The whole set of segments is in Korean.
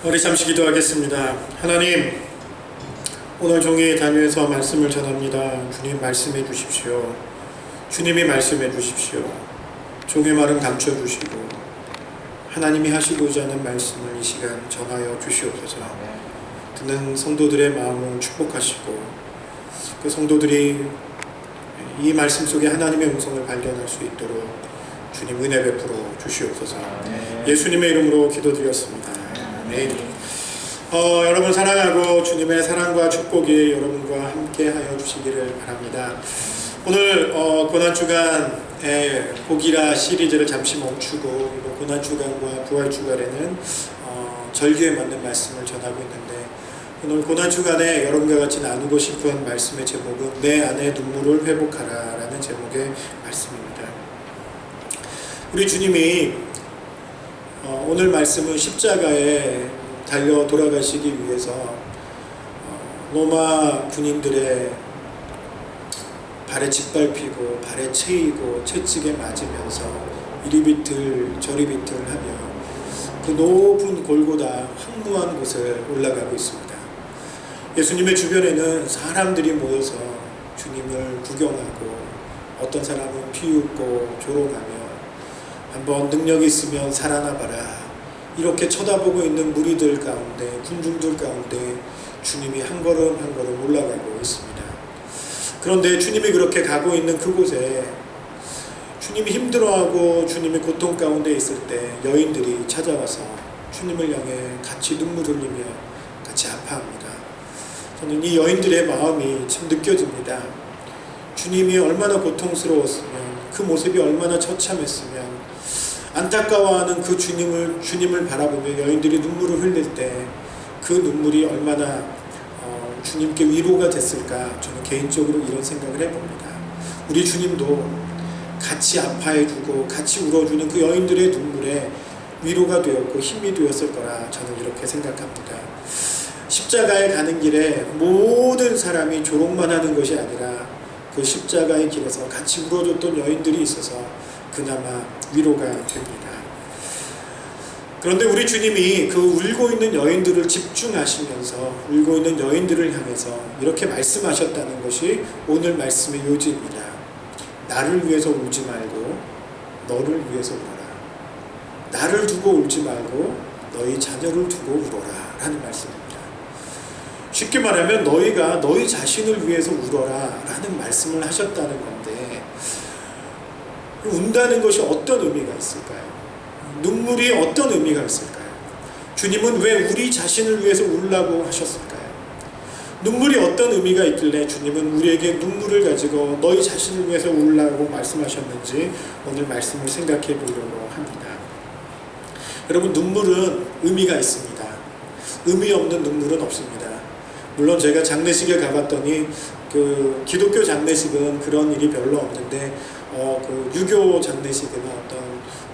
우리 잠시 기도하겠습니다. 하나님, 오늘 종이 다니엘서 말씀을 전합니다. 주님 말씀해 주십시오. 주님이 말씀해 주십시오. 종의 말은 감춰 주시고 하나님이 하시고자 하는 말씀을 이 시간 전하여 주시옵소서. 듣는 성도들의 마음을 축복하시고 그 성도들이 이 말씀 속에 하나님의 음성을 발견할 수 있도록 주님 은혜 베풀어 주시옵소서. 예수님의 이름으로 기도드렸습니다. 아멘. 여러분 사랑하고 주님의 사랑과 축복이 여러분과 함께 하여 주시기를 바랍니다. 오늘 고난주간의 복이라 시리즈를 잠시 멈추고 고난주간과 부활주간에는 절기에 맞는 말씀을 전하고 있는데, 오늘 고난주간에 여러분과 같이 나누고 싶은 말씀의 제목은 내 안의 눈물을 회복하라 라는 제목의 말씀입니다. 우리 주님이 오늘 말씀은 십자가에 달려 돌아가시기 위해서 로마 군인들의 발에 짓밟히고 발에 채이고 채찍에 맞으면서 이리 비틀 저리 비틀 하며 그 높은 골고다 황무한 곳에 올라가고 있습니다. 예수님의 주변에는 사람들이 모여서 주님을 구경하고 어떤 사람은 피웃고 조롱하며 한번 능력이 있으면 살아나 봐라 이렇게 쳐다보고 있는 무리들 가운데, 군중들 가운데 주님이 한 걸음 한 걸음 올라가고 있습니다. 그런데 주님이 그렇게 가고 있는 그곳에 주님이 힘들어하고 주님이 고통 가운데 있을 때 여인들이 찾아와서 주님을 향해 같이 눈물 흘리며 같이 아파합니다. 저는 이 여인들의 마음이 참 느껴집니다. 주님이 얼마나 고통스러웠으면, 그 모습이 얼마나 처참했으면 안타까워하는 그 주님을 바라보며 여인들이 눈물을 흘릴 때 그 눈물이 얼마나 주님께 위로가 됐을까, 저는 개인적으로 이런 생각을 해봅니다. 우리 주님도 같이 아파해주고 같이 울어주는 그 여인들의 눈물에 위로가 되었고 힘이 되었을 거라 저는 이렇게 생각합니다. 십자가에 가는 길에 모든 사람이 조롱만 하는 것이 아니라 그 십자가의 길에서 같이 울어줬던 여인들이 있어서 그나마 위로가 됩니다. 그런데 우리 주님이 그 울고 있는 여인들을 집중하시면서 울고 있는 여인들을 향해서 이렇게 말씀하셨다는 것이 오늘 말씀의 요지입니다. 나를 위해서 울지 말고 너를 위해서 울어라. 나를 두고 울지 말고 너희 자녀를 두고 울어라 라는 말씀입니다. 쉽게 말하면 너희가 너희 자신을 위해서 울어라 라는 말씀을 하셨다는 건데, 운다는 것이 어떤 의미가 있을까요? 눈물이 어떤 의미가 있을까요? 주님은 왜 우리 자신을 위해서 울라고 하셨을까요? 눈물이 어떤 의미가 있길래 주님은 우리에게 눈물을 가지고 너희 자신을 위해서 울라고 말씀하셨는지 오늘 말씀을 생각해 보려고 합니다. 여러분, 눈물은 의미가 있습니다. 의미 없는 눈물은 없습니다. 물론 제가 장례식에 가봤더니 그 기독교 장례식은 그런 일이 별로 없는데 그 유교 장례식이나 어떤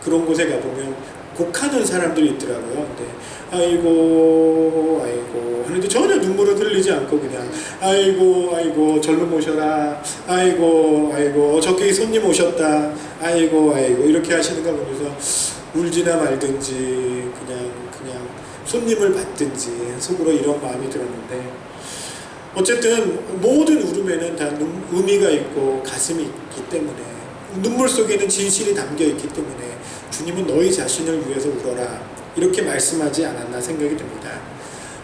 그런 곳에 가보면 곡하는 사람들이 있더라고요. 근데 아이고 하는데 전혀 눈물을 흘리지 않고 그냥 아이고 젊은 오셔라, 아이고 저기 손님 오셨다, 아이고 이렇게 하시는 거 보면서 울지나 말든지 그냥 손님을 받든지 속으로 이런 마음이 들었는데, 어쨌든 모든 울음에는 다 의미가 있고 가슴이 있기 때문에, 눈물 속에는 진실이 담겨 있기 때문에 주님은 너희 자신을 위해서 울어라 이렇게 말씀하지 않았나 생각이 듭니다.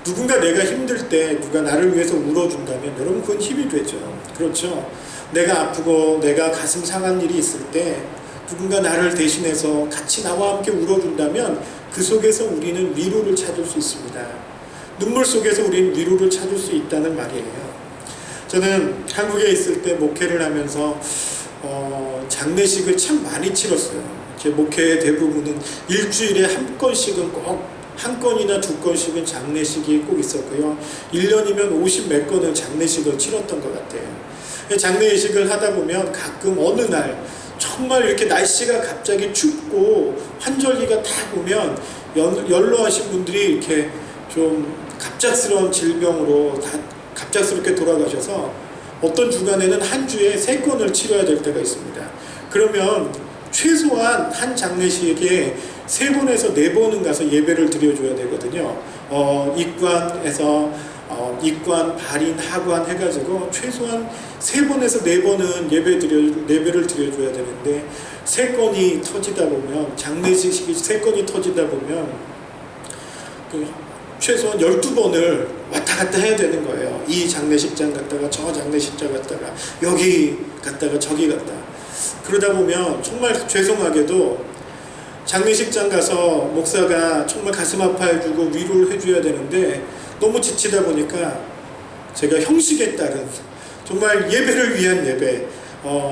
누군가 내가 힘들 때 누가 나를 위해서 울어준다면 여러분 그건 힘이 되죠. 그렇죠? 내가 아프고 내가 가슴 상한 일이 있을 때 누군가 나를 대신해서 같이 나와 함께 울어준다면 그 속에서 우리는 위로를 찾을 수 있습니다. 눈물 속에서 우리는 위로를 찾을 수 있다는 말이에요. 저는 한국에 있을 때 목회를 하면서 장례식을 참 많이 치렀어요. 제 목회의 대부분은 일주일에 한 건씩은 꼭, 한 건이나 두 건씩은 장례식이 꼭 있었고요. 1년이면 50 몇 건을 장례식을 치렀던 것 같아요. 장례식을 하다 보면 가끔 어느 날 정말 이렇게 날씨가 갑자기 춥고 환절기가 다 보면 연로하신 분들이 이렇게 좀 갑작스러운 질병으로 다 갑작스럽게 돌아가셔서 어떤 주간에는 한 주에 3건을 치러야 될 때가 있습니다. 그러면 최소한 한 장례식에 3번에서 4번은 가서 예배를 드려줘야 되거든요. 입관에서 입관, 발인, 하관 해가지고 최소한 3번에서 4번은 예배를 드려줘야 되는데 3건이 터지다 보면, 장례식이 3건이 터지다 보면 최소한 12번을 왔다 갔다 해야 되는 거예요. 이 장례식장 갔다가 저 장례식장 갔다가 여기 갔다가 저기 갔다. 그러다 보면 정말 죄송하게도 장례식장 가서 목사가 정말 가슴 아파해주고 위로를 해줘야 되는데 너무 지치다 보니까 제가 형식에 따른 정말 예배를 위한 예배,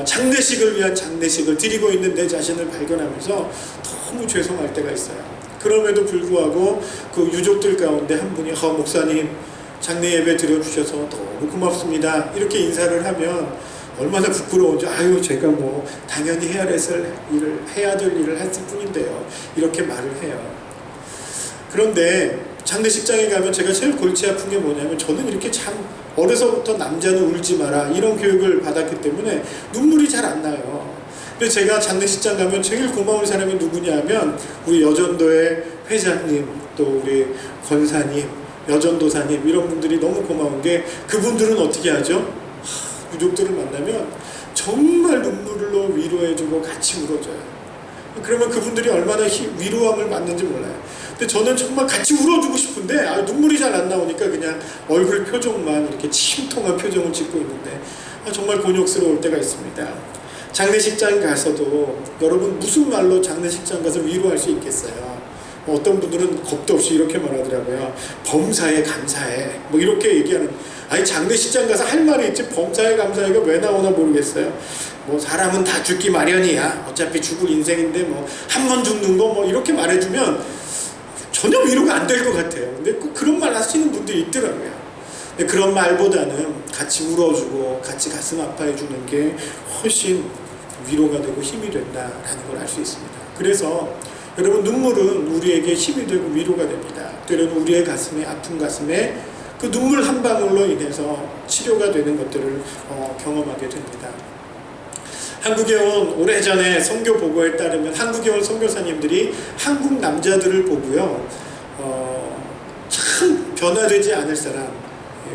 장례식을 위한 장례식을 드리고 있는 내 자신을 발견하면서 너무 죄송할 때가 있어요. 그럼에도 불구하고 그 유족들 가운데 한 분이 목사님 장례 예배 드려주셔서 너무 고맙습니다 이렇게 인사를 하면 얼마나 부끄러운지, 아유 제가 뭐 당연히 해야 될 일을 했을 뿐인데요 이렇게 말을 해요. 그런데 장례식장에 가면 제가 제일 골치 아픈 게 뭐냐면, 저는 이렇게 참 어려서부터 남자는 울지 마라 이런 교육을 받았기 때문에 눈물이 잘 안 나요. 근데 제가 장례식장 가면 제일 고마운 사람이 누구냐 하면 우리 여전도의 회장님, 또 우리 권사님, 여전도사님 이런 분들이 너무 고마운 게, 그분들은 어떻게 하죠? 유족들을 만나면 정말 눈물로 위로해주고 같이 울어줘요. 그러면 그분들이 얼마나 위로함을 받는지 몰라요. 근데 저는 정말 같이 울어주고 싶은데 눈물이 잘 안 나오니까 그냥 얼굴 표정만 이렇게 침통한 표정을 짓고 있는데 정말 곤욕스러울 때가 있습니다. 장례식장 가서도 여러분 무슨 말로 장례식장 가서 위로할 수 있겠어요? 어떤 분들은 겁도 없이 이렇게 말하더라고요. 범사에 감사해 뭐 이렇게 얘기하는. 아니 장례식장 가서 할 말이 있지 범사에 감사해가 왜 나오나 모르겠어요. 뭐 사람은 다 죽기 마련이야, 어차피 죽을 인생인데 뭐 한 번 죽는 거 뭐 이렇게 말해주면 전혀 위로가 안 될 것 같아요. 근데 꼭 그런 말 하시는 분들이 있더라고요. 근데 그런 말보다는 같이 울어주고 같이 가슴 아파해 주는 게 훨씬 위로가 되고 힘이 된다라는 걸 알 수 있습니다. 그래서 여러분, 눈물은 우리에게 힘이 되고 위로가 됩니다. 때로는 우리의 가슴에, 아픈 가슴에 그 눈물 한 방울로 인해서 치료가 되는 것들을 경험하게 됩니다. 한국에 온 오래전에 선교 보고에 따르면 한국에 온 선교사님들이 한국 남자들을 보고요, 참 변화되지 않을 사람,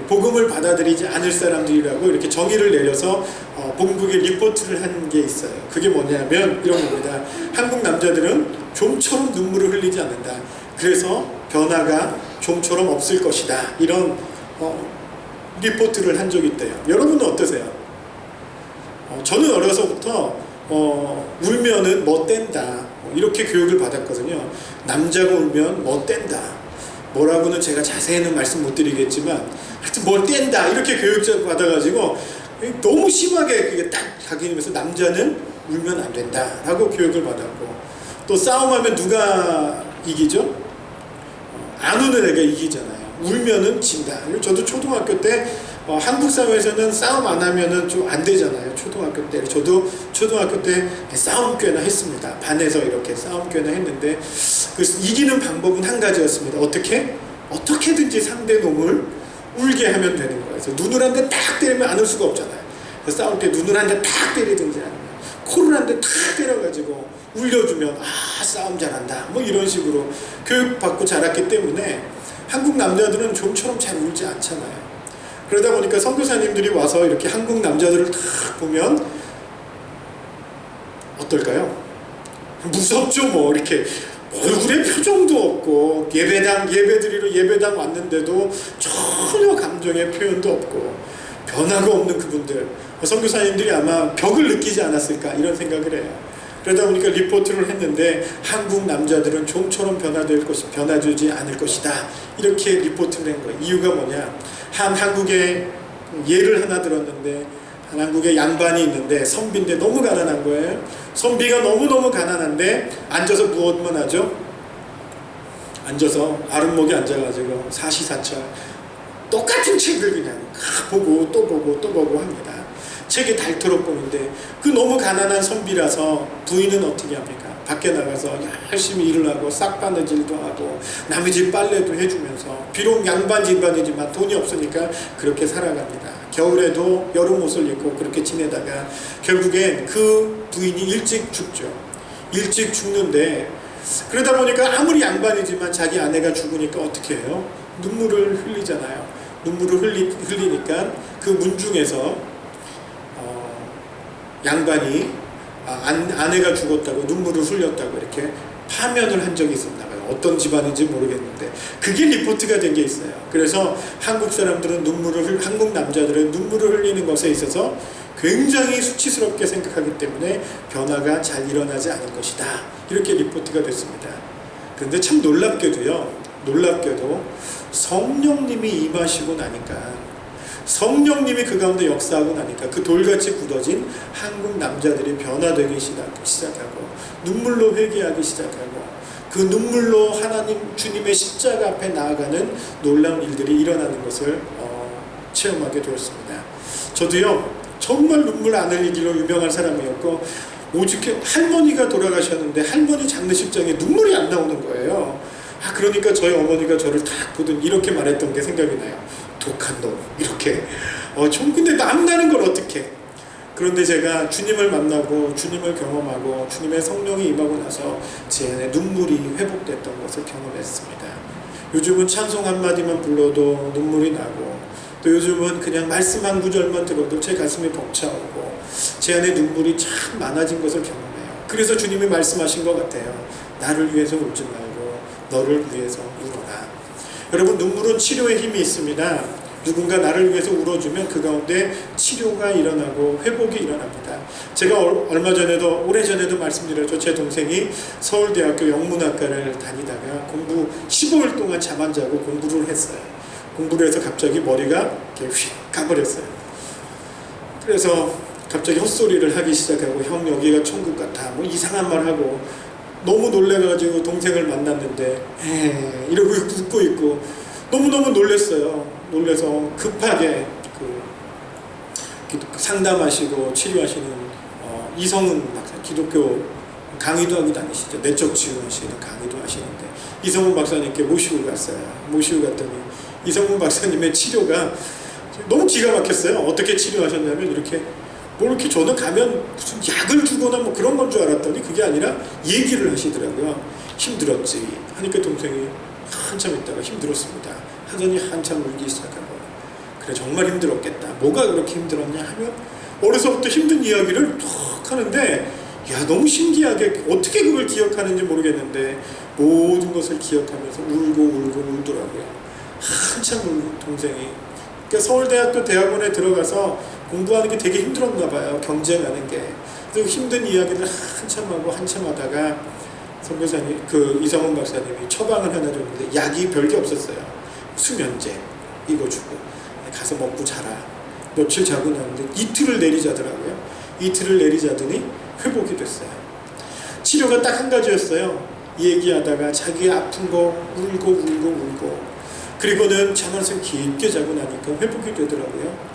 복음을 받아들이지 않을 사람들이라고 이렇게 정의를 내려서 복음국에 리포트를 한 게 있어요. 그게 뭐냐면 이런 겁니다. 한국 남자들은 좀처럼 눈물을 흘리지 않는다. 그래서 변화가 좀처럼 없을 것이다. 이런 리포트를 한 적이 있대요. 여러분은 어떠세요? 저는 어려서부터 울면은 멋댄다 이렇게 교육을 받았거든요. 남자가 울면 멋댄다. 뭐라고는 제가 자세히는 말씀 못 드리겠지만 하여튼 멋댄다 이렇게 교육을 받아가지고 너무 심하게 그게 딱 각인하면서 남자는 울면 안 된다라고 교육을 받았고, 또 싸움하면 누가 이기죠? 안 우는 애가 이기잖아요. 울면은 진다. 저도 초등학교 때 한국 사회에서는 싸움 안 하면은 좀 안 되잖아요. 초등학교 때 저도 초등학교 때 싸움교회나 했습니다. 반에서 이렇게 싸움교회나 했는데 그래서 이기는 방법은 한 가지였습니다. 어떻게든지 상대 놈을 울게 하면 되는 거예요. 그래서 눈을 한 대 딱 때리면 안 울 수가 없잖아요. 그래서 싸울 때 눈을 한 대 딱 때리든지 아니면 코를 한 대 탁 때려가지고 울려주면 싸움 잘한다 뭐 이런 식으로 교육받고 자랐기 때문에 한국 남자들은 좀처럼 잘 울지 않잖아요. 그러다 보니까 선교사님들이 와서 이렇게 한국 남자들을 딱 보면 어떨까요? 무섭죠. 뭐 이렇게 얼굴에 표정도 없고 예배드리러 예배당 왔는데도 전혀 감정의 표현도 없고 변화가 없는 그분들, 선교사님들이 아마 벽을 느끼지 않았을까 이런 생각을 해요. 그러다 보니까 리포트를 했는데 한국 남자들은 좀처럼 변화되지 않을 것이다 이렇게 리포트를 한 거예요. 이유가 뭐냐? 한국의 예를 하나 들었는데 한국에 양반이 있는데 선비인데 너무 가난한 거예요. 선비가 너무너무 가난한데 앉아서 무엇만 하죠? 앉아서 아랫목에 앉아가지고 사시사철 똑같은 책을 그냥 보고 또 보고 또 보고 합니다. 책이 닳도록 보는데 그 너무 가난한 선비라서 부인은 어떻게 합니까? 밖에 나가서 열심히 일을 하고 싹바느질도 하고 남의 집 빨래도 해주면서 비록 양반 집안이지만 돈이 없으니까 그렇게 살아갑니다. 겨울에도 여름 옷을 입고 그렇게 지내다가 결국엔 그 부인이 일찍 죽죠. 일찍 죽는데 그러다 보니까 아무리 양반이지만 자기 아내가 죽으니까 어떻게 해요? 눈물을 흘리잖아요. 눈물을 흘리니까 그 문중에서 양반이 아내가 죽었다고 눈물을 흘렸다고 이렇게 파면을 한 적이 있었나 봐요. 어떤 집안인지 모르겠는데 그게 리포트가 된 게 있어요. 그래서 한국 사람들은 한국 남자들은 눈물을 흘리는 것에 있어서 굉장히 수치스럽게 생각하기 때문에 변화가 잘 일어나지 않을 것이다. 이렇게 리포트가 됐습니다. 그런데 참 놀랍게도 성령님이 임하시고 나니까, 성령님이 그 가운데 역사하고 나니까 그 돌같이 굳어진 한국 남자들이 변화되기 시작하고 눈물로 회개하기 시작하고 그 눈물로 하나님 주님의 십자가 앞에 나아가는 놀라운 일들이 일어나는 것을 체험하게 되었습니다. 저도요 정말 눈물 안 흘리기로 유명한 사람이었고 오죽해 할머니가 돌아가셨는데 할머니 장례식장에 눈물이 안 나오는 거예요. 그러니까 저희 어머니가 저를 딱 보더니 이렇게 말했던 게 생각이 나요. 독한 놈 이렇게. 근데 남나는 걸 어떻게? 그런데 제가 주님을 만나고 주님을 경험하고 주님의 성령이 임하고 나서 제 안에 눈물이 회복됐던 것을 경험했습니다. 요즘은 찬송 한마디만 불러도 눈물이 나고 또 요즘은 그냥 말씀 한 구절만 들어도 제 가슴이 벅차오고 제 안에 눈물이 참 많아진 것을 경험해요. 그래서 주님이 말씀하신 것 같아요. 나를 위해서 울지 말고 너를 위해서 울어라. 여러분, 눈물은 치료의 힘이 있습니다. 누군가 나를 위해서 울어주면 그 가운데 치료가 일어나고 회복이 일어납니다. 제가 얼마 전에도 오래전에도 말씀드렸죠. 제 동생이 서울대학교 영문학과를 다니다가 15일 동안 잠 안 자고 공부를 했어요. 공부를 해서 갑자기 머리가 이렇게 휙 가버렸어요. 그래서 갑자기 헛소리를 하기 시작하고 형 여기가 천국 같아 뭐 이상한 말 하고 너무 놀래가지고 동생을 만났는데 이러고 웃고 있고 너무너무 놀랬어요. 놀래서 급하게 상담하시고 치료하시는 이성은 박사, 기독교 강의도 하고 다니시죠. 내적 치유하시는 강의도 하시는데 이성훈 박사님께 모시고 갔어요. 모시고 갔더니 이성훈 박사님의 치료가 너무 기가 막혔어요. 어떻게 치료하셨냐면 이렇게 저는 가면 무슨 약을 주거나 뭐 그런 건 줄 알았더니 그게 아니라 얘기를 하시더라고요. 힘들었지 하니까 동생이 한참 있다가 힘들었습니다 하더니 한참 울기 시작하고 그래 정말 힘들었겠다. 뭐가 그렇게 힘들었냐 하면 어려서부터 힘든 이야기를 툭 하는데 너무 신기하게 어떻게 그걸 기억하는지 모르겠는데 모든 것을 기억하면서 울고 울더라고요. 한참 울고 동생이. 그러니까 서울대학교 대학원에 들어가서 공부하는 게 되게 힘들었나 봐요. 경쟁하는 게. 그래서 힘든 이야기를 한참 하고 한참 하다가 선교사님, 이성훈 박사님이 처방을 하나 줬는데 약이 별게 없었어요. 수면제 이거 주고 가서 먹고 자라. 며칠 자고 나는데 이틀을 내리자더라고요. 이틀을 내리자더니 회복이 됐어요. 치료가 딱 한 가지였어요. 얘기하다가 자기 아픈 거 울고 그리고는 잠을 깊게 자고 나니까 회복이 되더라고요.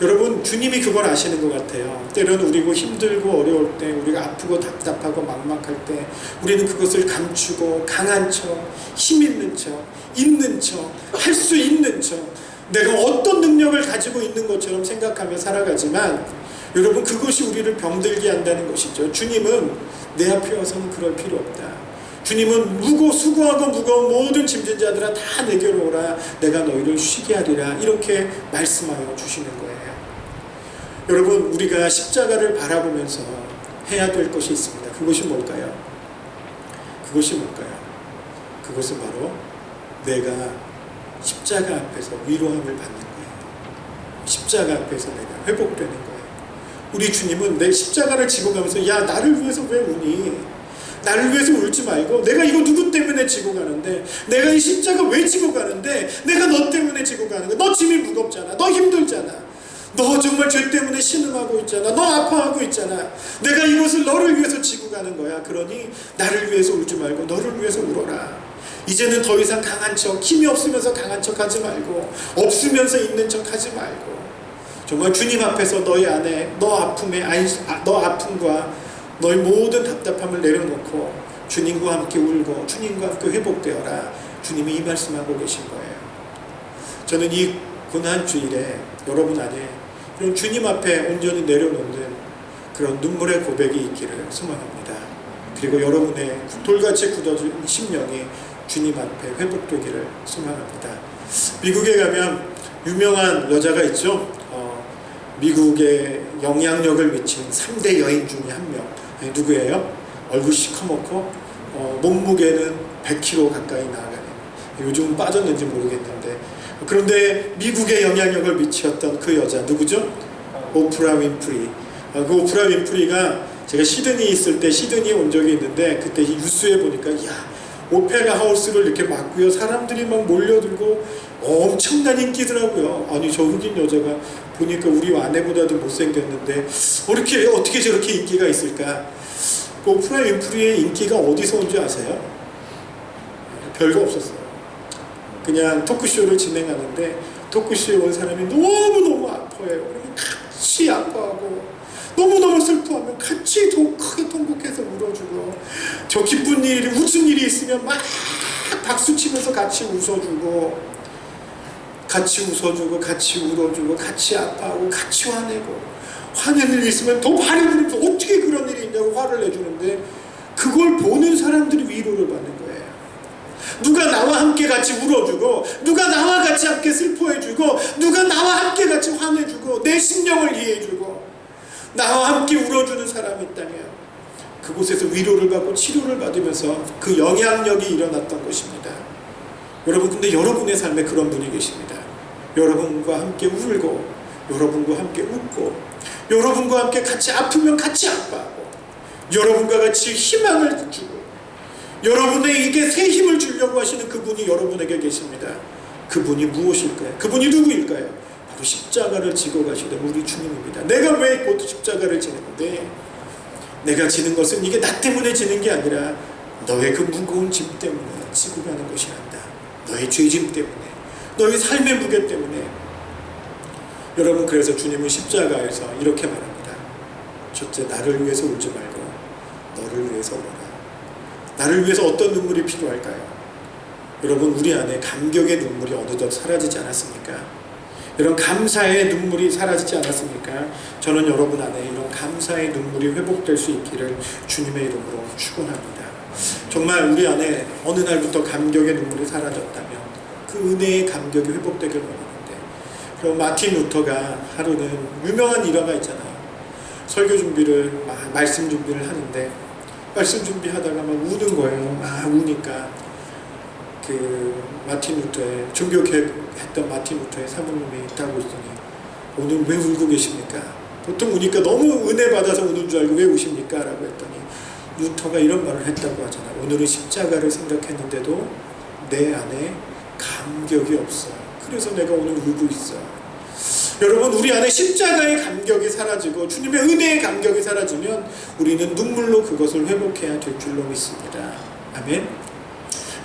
여러분, 주님이 그걸 아시는 것 같아요. 때로는 우리고 힘들고 어려울 때, 우리가 아프고 답답하고 막막할 때 우리는 그것을 감추고 강한 척, 힘 있는 척, 있는 척, 할 수 있는 척, 내가 어떤 능력을 가지고 있는 것처럼 생각하며 살아가지만 여러분, 그것이 우리를 병들게 한다는 것이죠. 주님은 내 앞에 와서는 그럴 필요 없다. 주님은 수고하고 무거운 모든 짐진 자들아 다 내게로 오라. 내가 너희를 쉬게 하리라. 이렇게 말씀하여 주시는 거예요. 여러분, 우리가 십자가를 바라보면서 해야 될 것이 있습니다. 그것이 뭘까요? 그것은 바로 내가 십자가 앞에서 위로함을 받는 거예요. 십자가 앞에서 내가 회복되는 거예요. 우리 주님은 내 십자가를 지고 가면서 나를 위해서 왜 우니? 나를 위해서 울지 말고 내가 이거 누구 때문에 지고 가는데, 내가 이 십자가 왜 지고 가는데, 내가 너 때문에 지고 가는 거야. 너 짐이 무겁잖아. 너 힘들잖아. 너 정말 죄 때문에 신음하고 있잖아. 너 아파하고 있잖아. 내가 이것을 너를 위해서 지고 가는 거야. 그러니 나를 위해서 울지 말고 너를 위해서 울어라. 이제는 더 이상 강한 척, 힘이 없으면서 강한 척 하지 말고, 없으면서 있는 척 하지 말고, 정말 주님 앞에서 너희 안에 너 아픔과 너희 모든 답답함을 내려놓고 주님과 함께 울고 주님과 함께 회복되어라. 주님이 이 말씀하고 계신 거예요. 저는 이 고난주일에 여러분 안에 이런 주님 앞에 온전히 내려놓는 그런 눈물의 고백이 있기를 소망합니다. 그리고 여러분의 돌같이 굳어진 심령이 주님 앞에 회복되기를 소망합니다. 미국에 가면 유명한 여자가 있죠. 미국에 영향력을 미친 3대 여인 중에 한 명. 누구예요? 얼굴 시커멓고 몸무게는 100kg 가까이 나아가는, 요즘은 빠졌는지 모르겠는데, 그런데 미국에 영향력을 미쳤던 그 여자 누구죠? 오프라 윈프리. 그 오프라 윈프리가 제가 시드니 있을 때 시드니에 온 적이 있는데, 그때 뉴스에 보니까 오페라 하우스를 이렇게 막고요, 사람들이 막 몰려들고 엄청난 인기더라고요. 아니, 저 흑인 여자가 보니까 우리 아내보다도 못생겼는데 어떻게 저렇게 인기가 있을까? 그 오프라 윈프리의 인기가 어디서 온 줄 아세요? 별거 없었어요. 그냥 토크쇼를 진행하는데 토크쇼에 온 사람이 너무너무 아파해요. 그러면 같이 아파하고 너무너무 슬퍼하면 같이 크게 통곡해서 울어주고, 저 기쁜 일이, 웃은 일이 있으면 막 박수치면서 같이 웃어주고, 같이 울어주고, 같이 아파하고, 같이 화내고, 화내는 일이 있으면 더 화를 내면서 어떻게 그런 일이 있냐고 화를 내주는데, 그걸 보는 사람들이 위로를 받는 거예요. 누가 나와 함께 같이 울어주고, 누가 나와 같이 함께 슬퍼해주고, 누가 나와 함께 같이 화내주고, 내 심령을 이해해주고, 나와 함께 울어주는 사람이 있다면 그곳에서 위로를 받고 치료를 받으면서 그 영향력이 일어났던 것입니다. 여러분, 근데 여러분의 삶에 그런 분이 계십니다. 여러분과 함께 울고, 여러분과 함께 웃고, 여러분과 함께 같이 아프면 같이 아파하고, 여러분과 같이 희망을 주고, 여러분에게 새 힘을 주려고 하시는 그분이 여러분에게 계십니다. 그분이 무엇일까요? 그분이 누구일까요? 바로 십자가를 지고 가시던 우리 주님입니다. 내가 왜 곧 십자가를 지는데, 내가 지는 것은 이게 나 때문에 지는 게 아니라 너의 그 무거운 짐 때문에 지고 가는 것이란다. 너의 죄짐 때문에, 너의 삶의 무게 때문에. 여러분, 그래서 주님은 십자가에서 이렇게 말합니다. 첫째, 나를 위해서 울지 말고 너를 위해서 울어라. 나를 위해서 어떤 눈물이 필요할까요? 여러분, 우리 안에 감격의 눈물이 어느덧 사라지지 않았습니까? 이런 감사의 눈물이 사라지지 않았습니까? 저는 여러분 안에 이런 감사의 눈물이 회복될 수 있기를 주님의 이름으로 축원합니다. 정말 우리 안에 어느 날부터 감격의 눈물이 사라졌다면 그 은혜의 감격이 회복되길 원하는데, 그리고 마틴 루터가 하루는 유명한 일화가 있잖아요. 설교 준비를, 말씀 준비를 하는데 말씀 준비하다가 막 우는 거예요. 우니까 그 마틴 루터의 종교개혁했던 마틴 루터의 사모님이 딱 오더니, 오늘 왜 울고 계십니까? 보통 우니까 너무 은혜 받아서 우는 줄 알고 왜 우십니까? 라고 했더니 루터가 이런 말을 했다고 하잖아요. 오늘은 십자가를 생각했는데도 내 안에 감격이 없어. 그래서 내가 오늘 울고 있어. 여러분, 우리 안에 십자가의 감격이 사라지고 주님의 은혜의 감격이 사라지면 우리는 눈물로 그것을 회복해야 될 줄로 믿습니다. 아멘.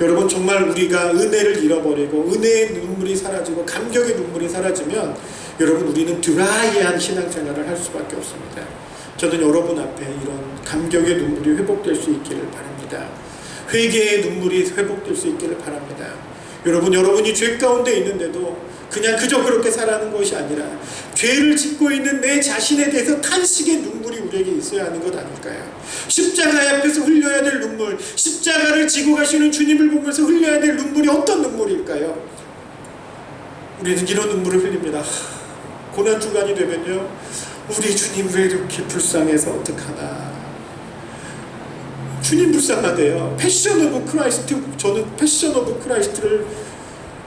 여러분, 정말 우리가 은혜를 잃어버리고 은혜의 눈물이 사라지고 감격의 눈물이 사라지면 여러분, 우리는 드라이한 신앙생활을 할 수밖에 없습니다. 저는 여러분 앞에 이런 감격의 눈물이 회복될 수 있기를 바랍니다. 회개의 눈물이 회복될 수 있기를 바랍니다. 여러분, 여러분이 죄 가운데 있는데도 그냥 그저 그렇게 살아가는 것이 아니라 죄를 짓고 있는 내 자신에 대해서 탄식의 눈물이 우리에게 있어야 하는 것 아닐까요? 십자가 앞에서 흘려야 될 눈물, 십자가를 지고 가시는 주님을 보면서 흘려야 될 눈물이 어떤 눈물일까요? 우리는 이런 눈물을 흘립니다. 고난주간이 되면요, 우리 주님 왜 이렇게 불쌍해서 어떡하나. 주님 불쌍하대요. 패션 오브 크라이스트, 저는 패션 오브 크라이스트를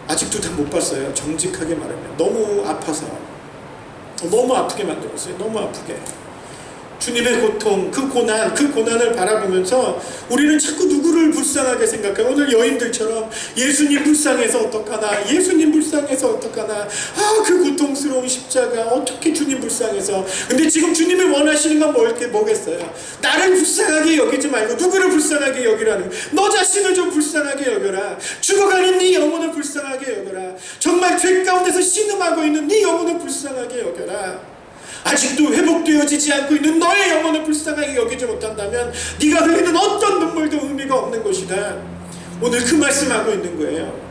아직도 다 못 봤어요. 정직하게 말하면 너무 아파서, 너무 아프게 만들었어요. 너무 아프게. 주님의 고통, 그 고난을 바라보면서 우리는 자꾸 누구를 불쌍하게 생각해요. 오늘 여인들처럼 예수님 불쌍해서 어떡하나, 예수님 불쌍해서 어떡하나, 그 고통스러운 십자가 어떻게 주님 불쌍해서. 근데 지금 주님이 원하시는 건 뭐겠어요? 나를 불쌍하게 여기지 말고 누구를 불쌍하게 여기라는, 너 자신을 좀 불쌍하게 여겨라. 죽어가는 네 영혼을 불쌍하게 여겨라. 정말 죄 가운데서 신음하고 있는 네 영혼을 불쌍하게 여겨라. 아직도 회복되어지지 않고 있는 너의 영혼을 불쌍하게 여기지 못한다면 네가 흘리는 어떤 눈물도 의미가 없는 것이다. 오늘 그 말씀하고 있는 거예요.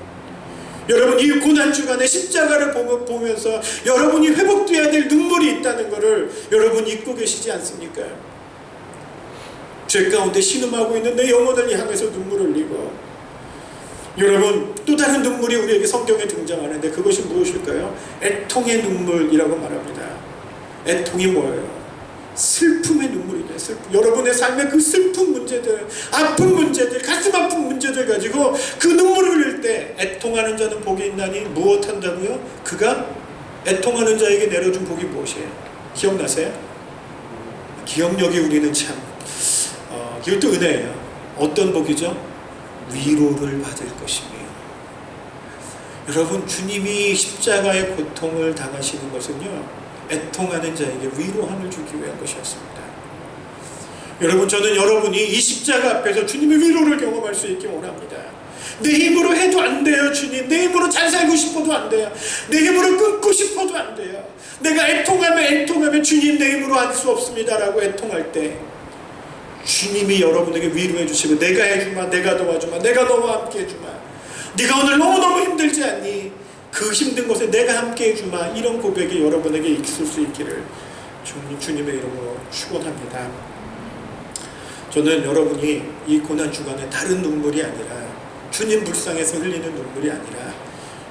여러분, 이 고난주간에 십자가를 보면서 여러분이 회복되어야 될 눈물이 있다는 것을 여러분 잊고 계시지 않습니까? 죄 가운데 신음하고 있는 내 영혼을 향해서 눈물을 흘리고, 여러분 또 다른 눈물이 우리에게 성경에 등장하는데 그것이 무엇일까요? 애통의 눈물이라고 말합니다. 애통이 뭐예요? 슬픔의 눈물이죠. 슬픔. 여러분의 삶의 그 슬픈 문제들, 아픈 문제들, 가슴 아픈 문제들 가지고 그 눈물을 흘릴 때 애통하는 자는 복이 있나니 무엇한다고요? 그가 애통하는 자에게 내려준 복이 무엇이에요? 기억나세요? 기억력이 우리는 참 이것도 은혜예요. 어떤 복이죠? 위로를 받을 것이며. 여러분, 주님이 십자가의 고통을 당하시는 것은요, 애통하는 자에게 위로함을 주기 위한 것이었습니다. 여러분, 저는 여러분이 이 십자가 앞에서 주님의 위로를 경험할 수 있기 원합니다. 내 힘으로 해도 안 돼요, 주님. 내 힘으로 잘 살고 싶어도 안 돼요. 내 힘으로 끊고 싶어도 안 돼요. 내가 애통하면 주님 내 힘으로 할 수 없습니다 라고 애통할 때 주님이 여러분에게 위로해 주시고, 내가 해주마, 내가 도와주마, 내가 너와 함께 해주마, 네가 오늘 너무너무 힘들지 않니? 그 힘든 것에 내가 함께 해주마. 이런 고백이 여러분에게 있을 수 있기를 주님의 이름으로 축원합니다. 저는 여러분이 이 고난주간에 다른 눈물이 아니라, 주님 불쌍해서 흘리는 눈물이 아니라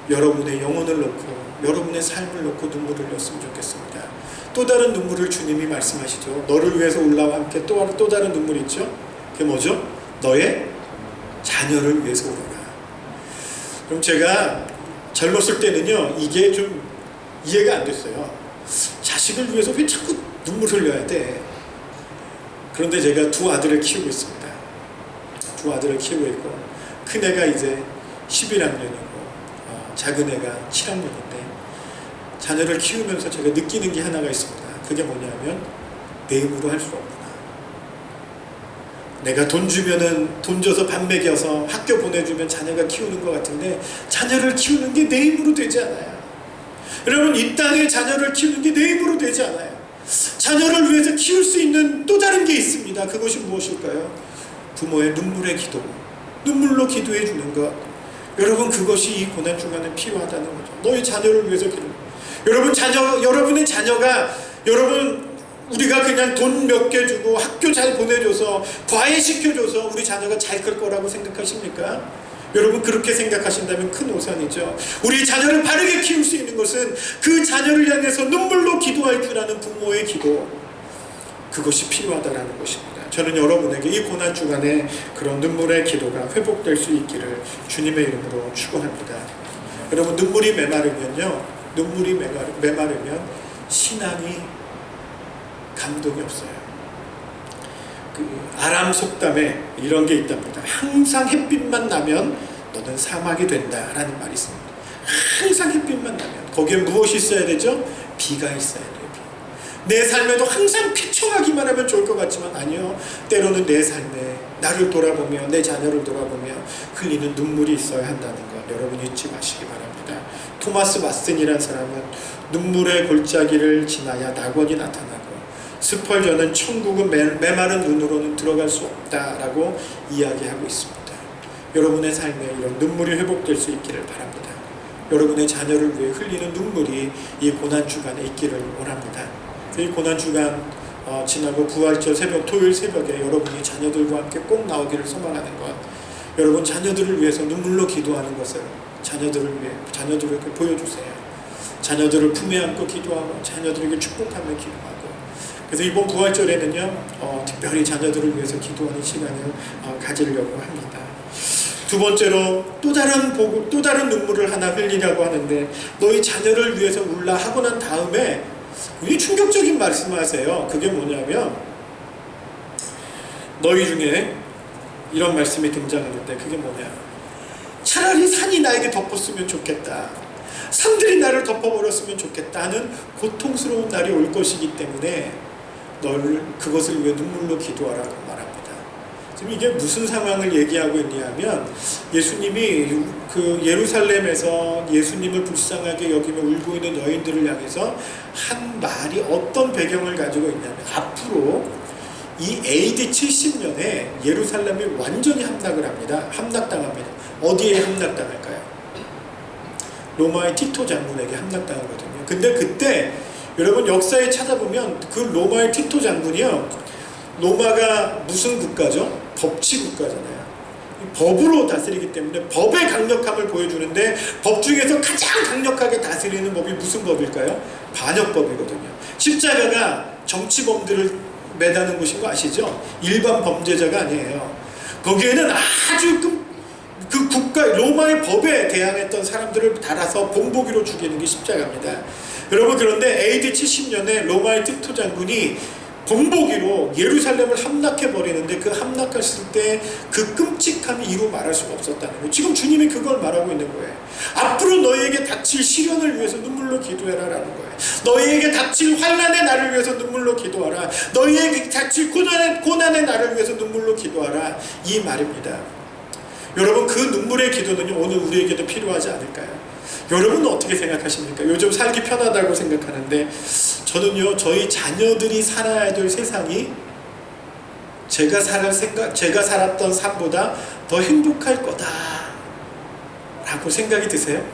여러분의 영혼을 놓고 여러분의 삶을 놓고 눈물을 흘렸으면 좋겠습니다. 또 다른 눈물을 주님이 말씀하시죠. 너를 위해서 올라와 함께 또 다른 눈물이 있죠. 그게 뭐죠? 너의 자녀를 위해서 울어라. 그럼 제가 젊었을 때는요, 이게 좀 이해가 안 됐어요. 자식을 위해서 왜 자꾸 눈물 흘려야 돼? 그런데 제가 두 아들을 키우고 있습니다. 두 아들을 키우고 있고, 큰애가 이제 11학년이고 작은 애가 7학년인데 자녀를 키우면서 제가 느끼는 게 하나가 있습니다. 그게 뭐냐면, 내 힘으로 할 수 없구나. 내가 돈 주면은, 돈 줘서 밥 먹여서 학교 보내주면 자녀가 키우는 것 같은데 자녀를 키우는 게 내 힘으로 되지 않아요. 여러분, 이 땅에 자녀를 키우는 게 내 힘으로 되지 않아요. 자녀를 위해서 키울 수 있는 또 다른 게 있습니다. 그것이 무엇일까요? 부모의 눈물의 기도, 눈물로 기도해 주는 것. 여러분, 그것이 이 고난 중간에 필요하다는 거죠. 너희 자녀를 위해서 기도. 여러분의 자녀가, 우리가 그냥 돈 몇 개 주고 학교 잘 보내줘서 과외시켜줘서 우리 자녀가 잘 클 거라고 생각하십니까? 여러분, 그렇게 생각하신다면 큰 오산이죠. 우리 자녀를 바르게 키울 수 있는 것은 그 자녀를 향해서 눈물로 기도할 줄 아는 부모의 기도, 그것이 필요하다는 것입니다. 저는 여러분에게 이 고난 주간에 그런 눈물의 기도가 회복될 수 있기를 주님의 이름으로 축원합니다. 여러분, 눈물이 메마르면 신앙이 감동이 없어요. 그 아람 속담에 이런 게 있답니다. 항상 햇빛만 나면 너는 사막이 된다라는 말이 있습니다. 항상 햇빛만 나면 거기에 무엇이 있어야 되죠? 비가 있어야 돼요. 내 삶에도 항상 쾌청하기만 하면 좋을 것 같지만 아니요, 때로는 내 삶에 나를 돌아보며 내 자녀를 돌아보며 흘리는 눈물이 있어야 한다는 것 여러분 잊지 마시기 바랍니다. 토마스 왓슨이라는 사람은 눈물의 골짜기를 지나야 낙원이 나타나고 스펄전은 천국은 메마른 눈으로는 들어갈 수 없다라고 이야기하고 있습니다. 여러분의 삶에 이런 눈물이 회복될 수 있기를 바랍니다. 여러분의 자녀를 위해 흘리는 눈물이 이 고난주간에 있기를 원합니다. 이 고난주간 지나고 부활절 새벽, 토요일 새벽에 여러분이 자녀들과 함께 꼭 나오기를 소망하는 것, 여러분 자녀들을 위해서 눈물로 기도하는 것을 자녀들에게 보여주세요. 자녀들을 품에 안고 기도하고 자녀들에게 축복하며 기도하고, 그래서 이번 부활절에는요 특별히 자녀들을 위해서 기도하는 시간을 가지려고 합니다. 두 번째로 또 다른 눈물을 하나 흘리려고 하는데, 너희 자녀를 위해서 울라 하고 난 다음에 굉장히 충격적인 말씀을 하세요. 그게 뭐냐면, 너희 중에 이런 말씀이 등장하는데 그게 뭐냐, 차라리 산이 나에게 덮었으면 좋겠다, 산들이 나를 덮어버렸으면 좋겠다 하는 고통스러운 날이 올 것이기 때문에 너를 그것을 위해 눈물로 기도하라고 말합니다. 지금 이게 무슨 상황을 얘기하고 있냐면, 예수님이 그 예루살렘에서 예수님을 불쌍하게 여기며 울고 있는 여인들을 향해서 한 말이 어떤 배경을 가지고 있냐면, 앞으로 이 AD 70년에 예루살렘이 완전히 함락당합니다. 어디에 함락당할까요? 로마의 티토 장군에게 함락당하거든요. 근데 그때 여러분 역사에 찾아보면 그 로마의 티토 장군이요, 로마가 무슨 국가죠? 법치 국가잖아요. 법으로 다스리기 때문에 법의 강력함을 보여주는데 법 중에서 가장 강력하게 다스리는 법이 무슨 법일까요? 반역법이거든요. 십자가가 정치범들을 매다는 것인 거 아시죠? 일반 범죄자가 아니에요. 거기에는 아주 그 국가 로마의 법에 대항했던 사람들을 달아서 본보기로 죽이는 게 십자가입니다. 여러분, 그런데 AD 70년에 로마의 티토 장군이 본보기로 예루살렘을 함락해버리는데 그 함락했을 때 그 끔찍함이 이루 말할 수가 없었다는 거예요. 지금 주님이 그걸 말하고 있는 거예요. 앞으로 너희에게 닥칠 시련을 위해서 눈물로 기도해라 라는 거예요. 너희에게 닥칠 환난의 날을 위해서 눈물로 기도하라. 너희에게 닥칠 고난의 날을 위해서 눈물로 기도하라. 이 말입니다. 여러분, 그 눈물의 기도는요, 오늘 우리에게도 필요하지 않을까요? 여러분은 어떻게 생각하십니까? 요즘 살기 편하다고 생각하는데 저는요, 저희 자녀들이 살아야 될 세상이 제가 살았던 삶보다 더 행복할 거다 라고 생각이 드세요?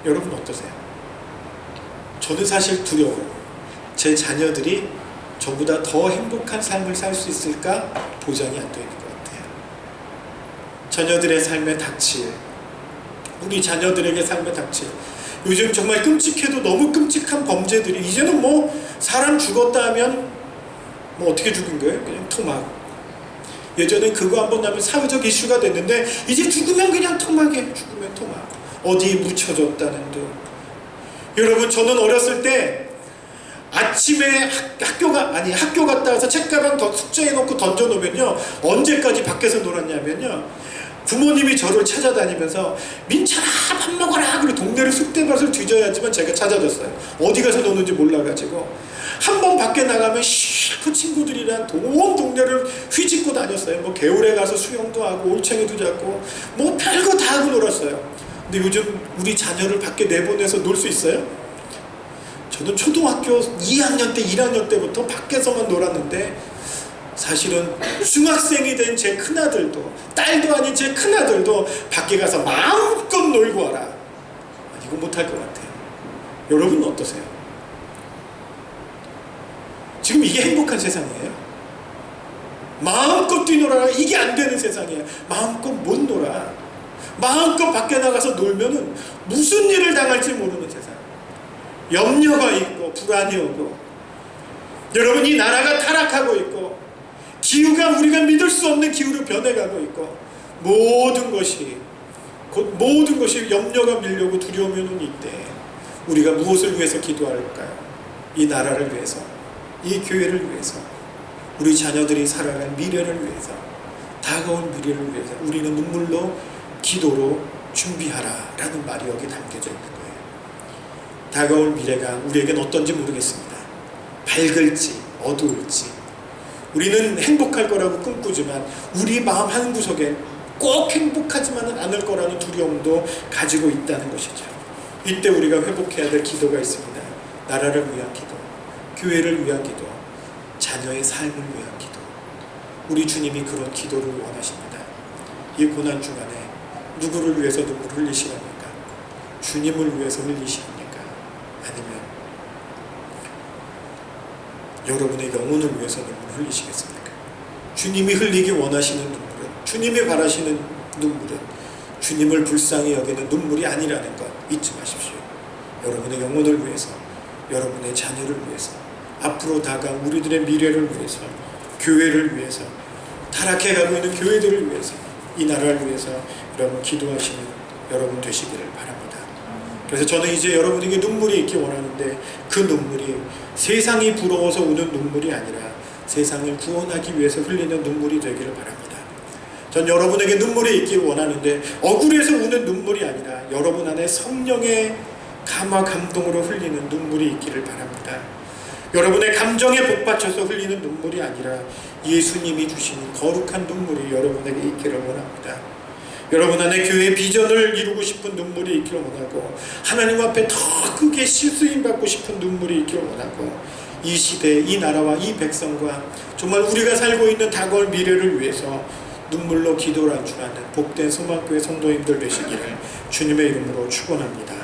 여러분 어떠세요? 저는 사실 두려워요. 제 자녀들이 저보다 더 행복한 삶을 살 수 있을까 보장이 안 되는 것 같아요. 자녀들의 삶에 닥칠, 우리 자녀들에게 삶에 닥칠, 요즘 정말 끔찍해도 너무 끔찍한 범죄들이, 이제는 뭐 사람 죽었다 하면 뭐 어떻게 죽은 거예요? 그냥 토막. 예전엔 그거 한번 나면 사회적 이슈가 됐는데 이제 죽으면 그냥 토막이에요. 죽으면 토막. 어디에 묻혀졌다는 둥. 여러분, 저는 어렸을 때 아침에 학교 갔다 와서 책가방 숙제해놓고 던져놓으면요, 언제까지 밖에서 놀았냐면요, 부모님이 저를 찾아다니면서 민찬아 밥 먹어라 그리고 동네를 쑥대밭을 뒤져야지만 제가 찾아줬어요. 어디 가서 노는지 몰라가지고 한번 밖에 나가면 그 친구들이랑 온 동네를 휘짓고 다녔어요. 뭐 개울에 가서 수영도 하고 올챙이도 잡고 뭐 별거 다 하고 놀았어요. 근데 요즘 우리 자녀를 밖에 내보내서 놀 수 있어요? 저는 초등학교 2학년 때 1학년 때부터 밖에서만 놀았는데 사실은 중학생이 된 제 큰아들도, 딸도 아닌 제 큰아들도 밖에 가서 마음껏 놀고 와라. 이거 못할 것 같아요. 여러분은 어떠세요? 지금 이게 행복한 세상이에요? 마음껏 뛰놀아라. 이게 안 되는 세상이에요. 마음껏 못 놀아. 마음껏 밖에 나가서 놀면은 무슨 일을 당할지 모르는 세상. 염려가 있고 불안이 오고, 여러분, 이 나라가 타락하고 있고 기후가 우리가 믿을 수 없는 기후로 변해가고 있고, 모든 것이 염려가 밀려오고 두려움이 오는 이때 우리가 무엇을 위해서 기도할까요? 이 나라를 위해서, 이 교회를 위해서, 우리 자녀들이 살아갈 미래를 위해서, 다가온 미래를 위해서 우리는 눈물로 기도로 준비하라 라는 말이 여기 담겨져 있는 거예요. 다가올 미래가 우리에겐 어떤지 모르겠습니다. 밝을지 어두울지, 우리는 행복할 거라고 꿈꾸지만 우리 마음 한구석에 꼭 행복하지만은 않을 거라는 두려움도 가지고 있다는 것이죠. 이때 우리가 회복해야 될 기도가 있습니다. 나라를 위한 기도, 교회를 위한 기도, 자녀의 삶을 위한 기도. 우리 주님이 그런 기도를 원하십니다. 이 고난 중간에 누구를 위해서 눈물을 흘리시렵니까? 주님을 위해서 흘리시렵니까? 아니면 여러분의 영혼을 위해서 눈물을 흘리시겠습니까? 주님이 흘리기 원하시는 눈물은, 주님이 바라시는 눈물은 주님을 불쌍히 여기는 눈물이 아니라는 것 잊지 마십시오. 여러분의 영혼을 위해서, 여러분의 자녀를 위해서, 앞으로 다가올 우리들의 미래를 위해서, 교회를 위해서, 타락해가고 있는 교회들을 위해서, 이 나라를 위해서 여러분 기도하시는 여러분 되시기를 바랍니다. 그래서 저는 이제 여러분에게 눈물이 있기 원하는데 그 눈물이 세상이 부러워서 우는 눈물이 아니라 세상을 구원하기 위해서 흘리는 눈물이 되기를 바랍니다. 전 여러분에게 눈물이 있기를 원하는데 억울해서 우는 눈물이 아니라 여러분 안에 성령의 감화 감동으로 흘리는 눈물이 있기를 바랍니다. 여러분의 감정에 복받쳐서 흘리는 눈물이 아니라 예수님이 주시는 거룩한 눈물이 여러분에게 있기를 원합니다. 여러분 안에 교회의 비전을 이루고 싶은 눈물이 있기를 원하고, 하나님 앞에 더 크게 쓰임받고 싶은 눈물이 있기를 원하고, 이 시대, 이 나라와 이 백성과 정말 우리가 살고 있는 다가올 미래를 위해서 눈물로 기도를 안주하는 복된 소망교회 성도님들 되시기를 주님의 이름으로 축원합니다.